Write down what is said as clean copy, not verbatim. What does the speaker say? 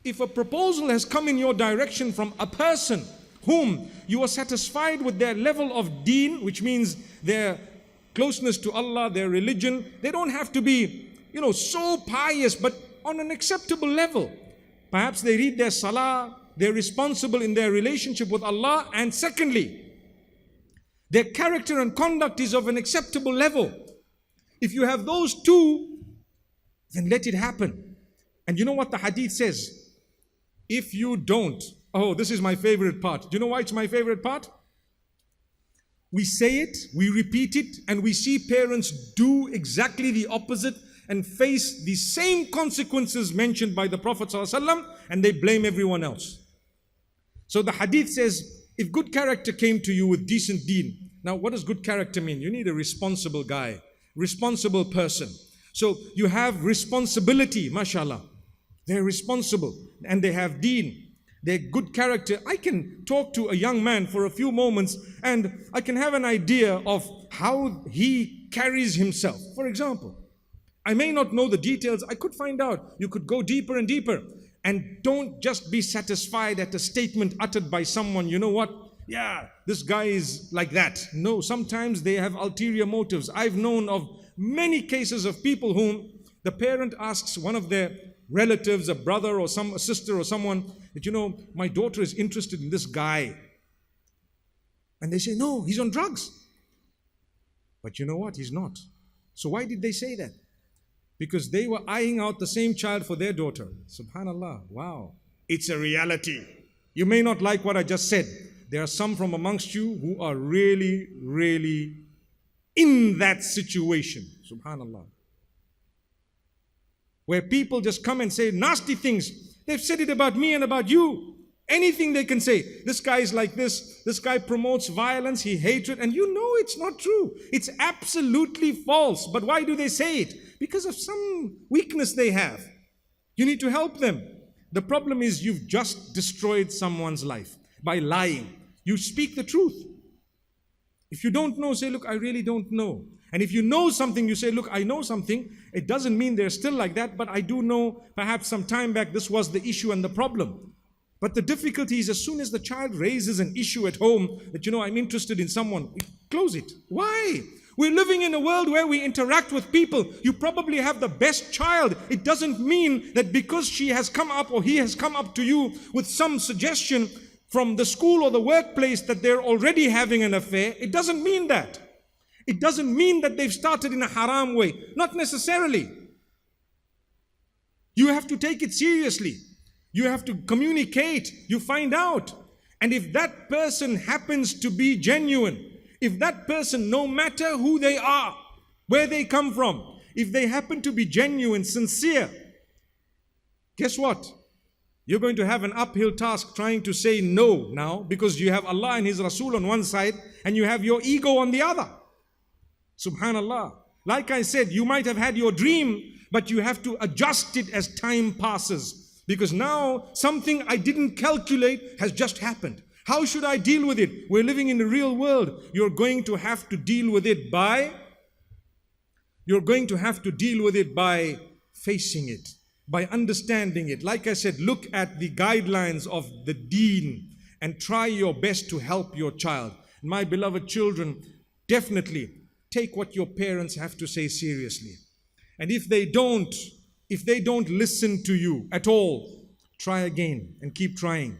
If a proposal has come in your direction from a person whom you are satisfied with their level of deen, which means their closeness to Allah, their religion, they don't have to be, so pious, but on an acceptable level. Perhaps they read their salah, they're responsible in their relationship with Allah, and secondly, their character and conduct is of an acceptable level. If you have those two, then let it happen. And you know what the hadith says? If you don't, oh, this is my favorite part. Do you know why it's my favorite part? We say it, we repeat it, and we see parents do exactly the opposite and face the same consequences mentioned by the Prophet ﷺ, and they blame everyone else. So the hadith says, if good character came to you with decent deen. Now, what does good character mean? You need a responsible guy, responsible person. So you have responsibility, mashallah. They're responsible and they have deen. They're good character. I can talk to a young man for a few moments and I can have an idea of how he carries himself. For example, I may not know the details. I could find out. You could go deeper and deeper. And don't just be satisfied at a statement uttered by someone. You know what? Yeah, this guy is like that. No, sometimes they have ulterior motives. I've known of many cases of people whom the parent asks one of their relatives, a brother or a sister or someone, that, my daughter is interested in this guy. And they say, no, he's on drugs. But you know what? He's not. So why did they say that? Because they were eyeing out the same child for their daughter. Subhanallah. Wow. It's a reality. You may not like what I just said. There are some from amongst you who are really, really in that situation. Subhanallah. Where people just come and say nasty things. They've said it about me and about you. Anything they can say. This guy is like this. This guy promotes violence. He hates it. And you know it's not true. It's absolutely false. But why do they say it? Because of some weakness they have. You need to help them. The problem is you've just destroyed someone's life by lying. You speak the truth. If you don't know, say, look, I really don't know. And if you know something, you say, look, I know something. It doesn't mean they're still like that, but I do know perhaps some time back this was the issue and the problem. But the difficulty is as soon as the child raises an issue at home that, I'm interested in someone, close it. Why? We're living in a world where we interact with people. You probably have the best child. It doesn't mean that because she has come up or he has come up to you with some suggestion from the school or the workplace that they're already having an affair. It doesn't mean that. It doesn't mean that they've started in a haram way. Not necessarily. You have to take it seriously. You have to communicate. You find out. And if that person happens to be genuine, if that person, no matter who they are, where they come from, if they happen to be genuine, sincere, guess what? You're going to have an uphill task trying to say no now because you have Allah and His Rasul on one side and you have your ego on the other. Subhanallah. Like I said, you might have had your dream, but you have to adjust it as time passes. Because now something I didn't calculate has just happened. How should I deal with it? We're living in the real world. You're going to have to deal with it by facing it, by understanding it. Like I said, look at the guidelines of the deen and try your best to help your child. My beloved children, definitely take what your parents have to say seriously. And if they don't listen to you at all, try again and keep trying.